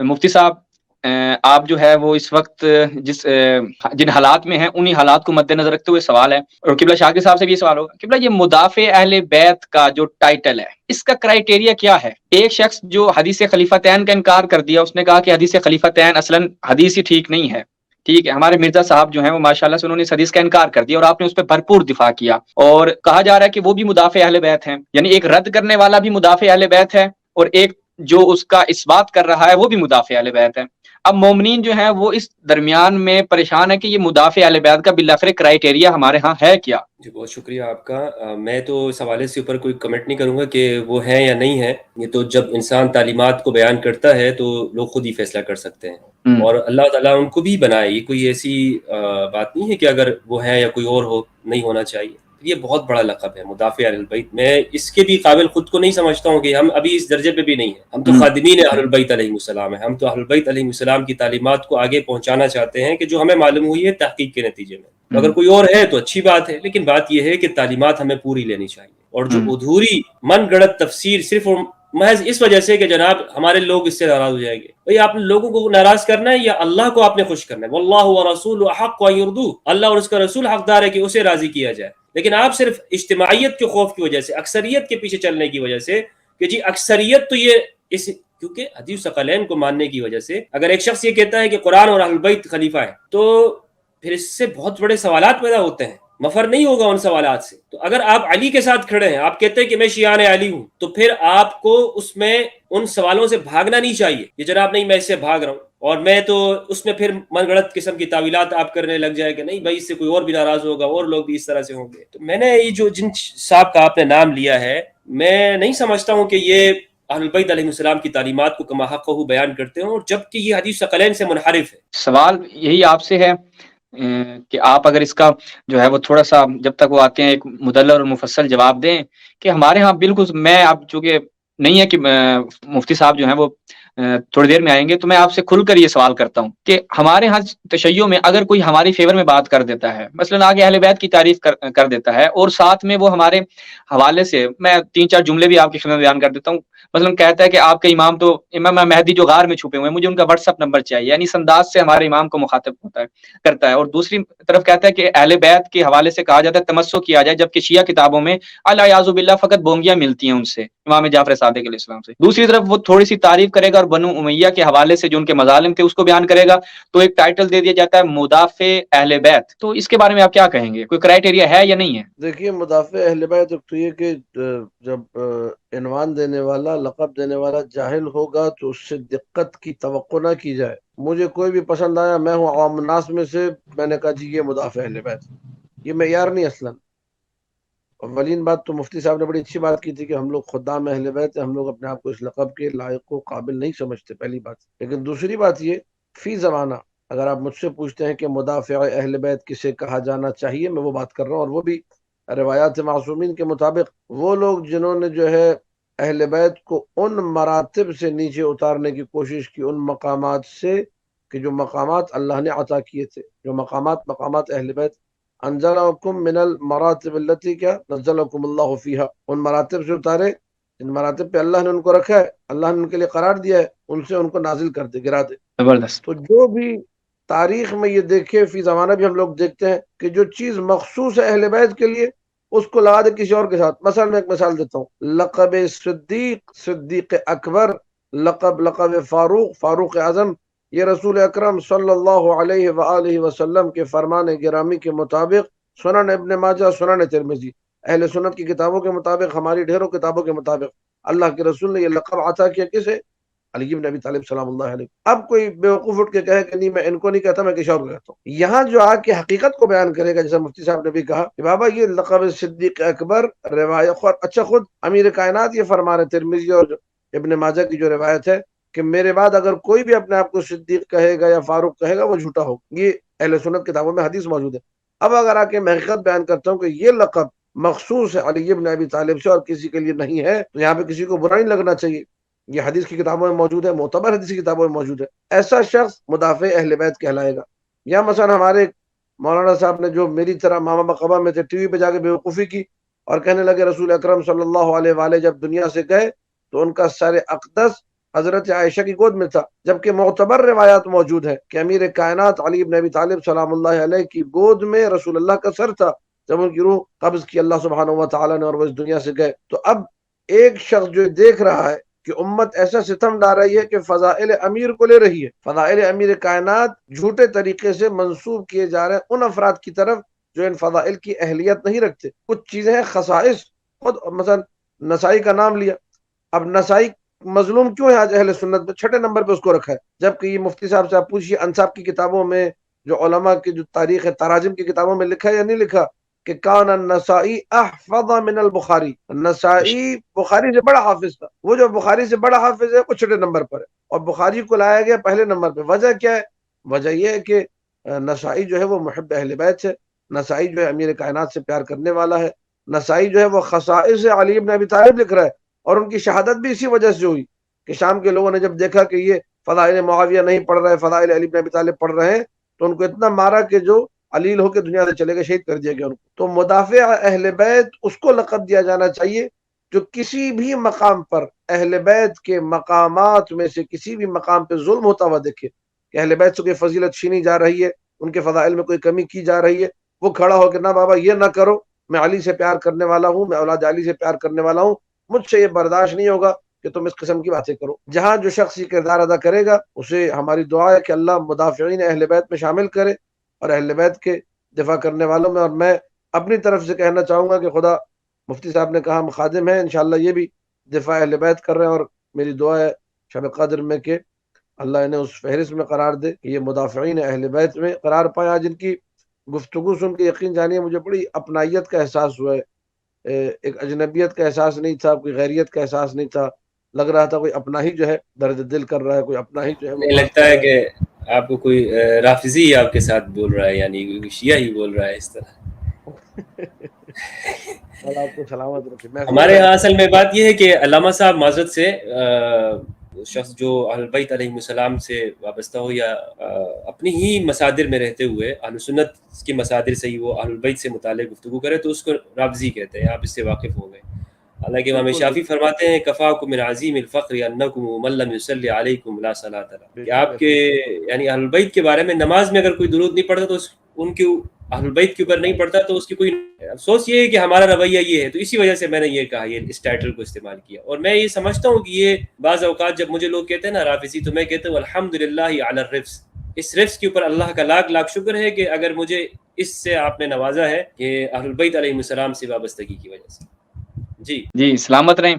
مفتی صاحب آپ جو ہے وہ اس وقت جن حالات میں ہیں انہی حالات کو مد نظر رکھتے ہوئے سوال ہے، اور قبلہ شاکر صاحب سے بھی یہ سوال ہوگا، قبلہ یہ مدافع اہل بیت کا جو ٹائٹل ہے اس کا کرائیٹیریا کیا ہے؟ ایک شخص جو حدیث خلیفتین کا انکار کر دیا، اس نے کہا کہ حدیث خلیفتین اصلاً حدیث ہی ٹھیک نہیں ہے، ٹھیک ہے، ہمارے مرزا صاحب جو ہیں وہ ماشاءاللہ سے انہوں نے اس حدیث کا انکار کر دیا اور آپ نے اس پہ بھرپور دفاع کیا، اور کہا جا رہا ہے کہ وہ بھی مدافع اہل بیت ہیں، یعنی ایک رد کرنے والا بھی مدافع اہل بیت ہے اور ایک جو اس کا اثبات کر رہا ہے وہ بھی مدافع اہل بیت ہے۔ اب مومنین جو ہیں وہ اس درمیان میں پریشان ہے کہ یہ مدافع اہل بیت کا بالآخر کرائیٹیریا ہمارے ہاں ہے کیا؟ جی بہت شکریہ آپ کا۔ میں تو اس حوالے سے اوپر کوئی کمنٹ نہیں کروں گا کہ وہ ہیں یا نہیں ہیں، یہ تو جب انسان تعلیمات کو بیان کرتا ہے تو لوگ خود ہی فیصلہ کر سکتے ہیں، اور اللہ تعالیٰ ان کو بھی بنائے، یہ کوئی ایسی بات نہیں ہے کہ اگر وہ ہیں یا کوئی اور ہو نہیں ہونا چاہیے۔ یہ بہت بڑا لقب ہے مدافع اہل البیت، میں اس کے بھی قابل خود کو نہیں سمجھتا ہوں کہ ہم ابھی اس درجے پہ بھی نہیں ہیں، ہم تو خادمین اہل البیت علیہ السلام ہیں، ہم تو اہل البیت علیہ السلام کی تعلیمات کو آگے پہنچانا چاہتے ہیں کہ جو ہمیں معلوم ہوئی ہے تحقیق کے نتیجے میں۔ اگر کوئی اور ہے تو اچھی بات ہے، لیکن بات یہ ہے کہ تعلیمات ہمیں پوری لینی چاہیے، اور جو ادھوری من گڑت تفسیر صرف اور محض اس وجہ سے کہ جناب ہمارے لوگ اس سے ناراض ہو جائیں گے، بھئی آپ لوگوں کو ناراض کرنا ہے یا اللہ کو آپ نے خوش کرنا ہے؟ واللہ ورسولہ احق ان یرضوہ، اللہ اور اس کا رسول حقدار ہے کہ اسے راضی کیا جائے، لیکن آپ صرف اجتماعیت کے خوف کی وجہ سے، اکثریت کے پیچھے چلنے کی وجہ سے کہ جی اکثریت تو یہ اس، کیونکہ حدیث ثقلین کو ماننے کی وجہ سے اگر ایک شخص یہ کہتا ہے کہ قرآن اور اہل بیت خلیفہ ہے تو پھر اس سے بہت بڑے سوالات پیدا ہوتے ہیں، مفر نہیں ہوگا ان سوالات سے۔ تو اگر آپ علی کے ساتھ کھڑے ہیں، آپ کہتے ہیں کہ میں شیعان علی ہوں، تو پھر آپ کو اس میں ان سوالوں سے بھاگنا نہیں چاہیے کہ جناب نہیں میں اس سے بھاگ رہا ہوں، اور میں تو اس میں پھر من گڑت قسم کی تعویلات آپ کرنے لگ جائے کہ نہیں بھائی اس سے کوئی اور بھی ناراض ہوگا اور لوگ بھی اس طرح سے ہوں گے۔ تو میں نے یہ جو جن صاحب کا آپ نے نام لیا ہے، میں نہیں سمجھتا ہوں کہ یہ اہل البیت علیہ السلام کی تعلیمات کو کما حقہ بیان کرتے ہوں، اور جبکہ یہ حدیث ثقلین سے منحرف ہے۔ سوال یہی آپ سے ہے کہ آپ اگر اس کا جو ہے وہ تھوڑا سا جب تک وہ آتے ہیں ایک مدلل اور مفصل جواب دیں کہ ہمارے ہاں بالکل، میں اب چونکہ نہیں ہے کہ مفتی صاحب جو ہیں وہ تھوڑی دیر میں آئیں گے، تو میں آپ سے کھل کر یہ سوال کرتا ہوں کہ ہمارے ہاں تشیع میں اگر کوئی ہماری فیور میں بات کر دیتا ہے، مثلا آگے اہل بیت کی تعریف کر دیتا ہے اور ساتھ میں وہ ہمارے حوالے سے، میں 3-4 جملے بھی آپ کی خدمت میں بیان کر دیتا ہوں، مثلا کہتا ہے کہ آپ کا امام تو امام مہدی جو غار میں چھپے ہوئے ہیں، مجھے ان کا واٹس ایپ نمبر چاہیے، یعنی اس انداز سے ہمارے امام کو مخاطب کرتا ہے، اور دوسری طرف کہتا ہے کہ اہل بیت کے حوالے سے کہا جاتا ہے تمسک کیا جائے، جبکہ شیعہ کتابوں میں الیاذ باللہ فقط بونگیاں ملتی ہیں ان سے، امام جعفر صادق علیہ السلام سے۔ دوسری طرف وہ تھوڑی سی تعریف کرے گا اور بنو امیہ کے حوالے سے جو ان کے مظالم تھے اس کو بیان کرے گا، تو ایک ٹائٹل دے دیا جاتا ہے مدافع اہل بیت۔ تو اس کے بارے میں آپ کیا کہیں گے؟ کوئی کرائیٹیریا ہے یا نہیں ہے؟ دیکھیے مدافع اہل بیت تو یہ کہ جب عنوان دینے والا، لقب دینے والا جاہل ہوگا تو اس سے دقت کی توقع نہ کی جائے۔ مجھے کوئی بھی پسند آیا، میں ہوں عوام الناس میں سے، میں نے کہا جی یہ مدافع اہل بیت، یہ معیار نہیں اصلاً۔ اولین بات تو مفتی صاحب نے بڑی اچھی بات کی تھی کہ ہم لوگ خدام اہل بیت ہیں، ہم لوگ اپنے آپ کو اس لقب کے لائق و قابل نہیں سمجھتے، پہلی بات۔ لیکن دوسری بات یہ، فی زمانہ اگر آپ مجھ سے پوچھتے ہیں کہ مدافع اہل بیت کسے کہا جانا چاہیے، میں وہ بات کر رہا ہوں، اور وہ بھی روایات معصومین کے مطابق وہ لوگ جنہوں نے جو ہے اہل بیت کو ان مراتب سے نیچے اتارنے کی کوشش کی، ان مقامات سے کہ جو مقامات اللہ نے عطا کیے تھے، جو مقامات اہل بیت، انزلکم من المراتب التي کیا نزلکم اللہ فیہا، ان مراتب سے اتارے جن مراتب پہ اللہ نے ان کو رکھا ہے، اللہ نے ان کے لیے قرار دیا ہے، ان سے ان کو نازل کر دے، گرا دے۔ زبردست۔ تو جو بھی تاریخ میں یہ دیکھے، فی زمانہ بھی ہم لوگ دیکھتے ہیں کہ جو چیز مخصوص ہے اہل بیت کے لیے اس کو لگا دے کسی اور کے ساتھ۔ مثلا میں ایک مثال دیتا ہوں، لقب صدیق، صدیق اکبر، لقب فاروق، فاروق اعظم، یہ رسول اکرم صلی اللہ علیہ وآلہ وسلم کے فرمان گرامی کے مطابق، سنن ابن ماجہ، سنن ترمذی، اہل سنت کی کتابوں کے مطابق، ہماری ڈھیروں کتابوں کے مطابق اللہ کے رسول نے یہ لقب عطا کیا کسے؟ علی بن ابی طالب سلام اللہ علیہ۔ اب کوئی بیوقوف اٹھ کے کہے کہ نہیں میں ان کو نہیں کہتا، میں کسی اور کو کہتا ہوں، یہاں جو آ کے حقیقت کو بیان کرے گا، جیسا مفتی صاحب نے بھی کہا کہ بابا یہ لقب صدیق اکبر روایت، اچھا خود امیر کائنات یہ فرما رہے، ترمذی اور ابن ماجہ کی جو روایت ہے کہ میرے بعد اگر کوئی بھی اپنے آپ کو صدیق کہے گا یا فاروق کہے گا وہ جھوٹا ہوگا، یہ اہل سنت کتابوں میں حدیث موجود ہے۔ اب اگر آ کے میں حقیقت بیان کرتا ہوں کہ یہ لقب مخصوص ہے علی بن ابی طالب سے اور کسی کے لیے نہیں ہے، تو یہاں پہ کسی کو برا نہیں لگنا چاہیے، یہ حدیث کی کتابوں میں موجود ہے، معتبر حدیث کی کتابوں میں موجود ہے، ایسا شخص مدافع اہل بیت کہلائے گا۔ یا مثلا ہمارے مولانا صاحب نے جو میری طرح ماما مقبہ میں تھے، ٹی وی پہ جا کے بیوقوفی کی اور کہنے لگے رسول اکرم صلی اللہ علیہ وآلہ جب دنیا سے گئے تو ان کا سر اقدس حضرت عائشہ کی گود میں تھا، جبکہ معتبر روایات موجود ہیں کہ امیر کائنات علی بن ابی طالب سلام اللہ علیہ کی گود میں رسول اللہ کا سر تھا جب ان کی روح قبض کی اللہ سبحانہ و تعالیٰ نے اور وہ اس دنیا سے گئے۔ تو اب ایک شخص جو دیکھ رہا ہے کہ امت ایسا ستم ڈال رہی ہے کہ فضائل امیر کو لے رہی ہے، فضائل امیر کائنات جھوٹے طریقے سے منسوب کیے جا رہے ہیں ان افراد کی طرف جو ان فضائل کی اہلیت نہیں رکھتے۔ کچھ چیزیں ہیں خصائص، خود مثلا نسائی کا نام لیا، اب نسائی مظلوم کیوں ہے آج اہل سنت میں؟ 6 نمبر پہ اس کو رکھا ہے، جبکہ یہ مفتی صاحب سے آپ پوچھیے انصاف کی کتابوں میں، جو علماء کی جو تاریخ ہے تراجم کی کتابوں میں لکھا ہے یا نہیں لکھا کہ کان النسائی احفظ من البخاری، نسائی بخاری سے بڑا حافظ تھا۔ وہ جو بخاری سے بڑا حافظ ہے وہ 6 نمبر پر ہے، اور بخاری کو لایا گیا پہلے نمبر پہ۔ وجہ کیا ہے؟ وجہ یہ ہے کہ نسائی جو ہے وہ محب اہل بیت ہے، نسائی جو ہے امیر کائنات سے پیار کرنے والا ہے، نسائی جو ہے وہ خصائص علی بن ابی طالب لکھ رہا ہے، اور ان کی شہادت بھی اسی وجہ سے ہوئی کہ شام کے لوگوں نے جب دیکھا کہ یہ فضائل معاویہ نہیں پڑھ رہے، فضائل علی بن ابی طالب پڑھ رہے ہیں، تو ان کو اتنا مارا کہ جو علیل ہو کے دنیا سے چلے گئے، شہید کر دیا گیا ان کو۔ تو مدافع اہل بیت اس کو لقب دیا جانا چاہیے جو کسی بھی مقام پر اہل بیت کے مقامات میں سے کسی بھی مقام پہ ظلم ہوتا ہوا دیکھے کہ اہل بیت سے کوئی فضیلت چھینی جا رہی ہے، ان کے فضائل میں کوئی کمی کی جا رہی ہے، وہ کھڑا ہو کے نہ بابا یہ نہ کرو، میں علی سے پیار کرنے والا ہوں، میں اولاد علی سے پیار کرنے والا ہوں، مجھ سے یہ برداشت نہیں ہوگا کہ تم اس قسم کی باتیں کرو۔ جہاں جو شخص یہ کردار ادا کرے گا اسے ہماری دعا ہے کہ اللہ مدافعین اہل بیت میں شامل کرے اور اہل بیت کے دفاع کرنے والوں میں۔ اور میں اپنی طرف سے کہنا چاہوں گا کہ خدا، مفتی صاحب نے کہا ہم خادم ہیں، انشاءاللہ یہ بھی دفاع اہل بیت کر رہے ہیں، اور میری دعا ہے شب قدر میں کہ اللہ انہیں اس فہرست میں قرار دے کہ یہ مدافعین اہل بیت میں قرار پائیں۔ آج ان کی گفتگو سن کے یقین جانیے مجھے بڑی اپنائیت کا احساس ہوا ہے، ایک اجنبیت کا احساس نہیں تھا، کوئی غیریت کا احساس نہیں تھا، لگ رہا تھا کوئی اپنا ہی جو ہے درد دل کر رہا ہے، کوئی اپنا ہی جو ہے وہ نہیں بات لگتا کر ہے رہا کہ آپ کو کوئی رافضی آپ کے ساتھ بول رہا ہے، یعنی کوئی شیعہ ہی بول رہا ہے اس طرح۔ اللہ آپ کو سلامت رکھے، محفوظ ہمارے رہے۔ ہاں اصل میں بات یہ ہے کہ علامہ صاحب معذرت سے شخص جو اہل بیت علیہ السلام سے وابستہ ہو یا اپنی ہی مصادر میں رہتے ہوئے اہل سنت کی مصادر سے ہی وہ اہل بیت سے متعلق گفتگو کرے تو اس کو رافضی کہتے ہیں، آپ اس سے واقف ہو گئے۔ حالانکہ امام بالکل شافعی فرماتے ہیں کفاکم من عظیم الفقر انکم من لم یصلی علیکم لا صلاۃ لہ، بے کہ شک آپ کے یعنی اہل بیت کے بارے میں نماز میں اگر کوئی درود نہیں پڑھتا تو ان کے اہل بیت کے اوپر نہیں پڑھتا تو اس کی کوئی افسوس یہ ہے کہ ہمارا رویہ یہ ہے، تو اسی وجہ سے میں نے یہ کہا، یہ اس ٹائٹل کو استعمال کیا۔ اور میں یہ سمجھتا ہوں کہ یہ بعض اوقات جب مجھے لوگ کہتے ہیں نا رافضی، تو میں کہتا ہوں الحمدللہ علی الرفض، اس رفض کے اوپر اللہ کا لاکھ لاکھ شکر ہے کہ اگر مجھے اس سے آپ نے نوازا ہے کہ اہل بیت علیہ السلام سے وابستگی کی وجہ سے۔ جی جی سلامت رہیں۔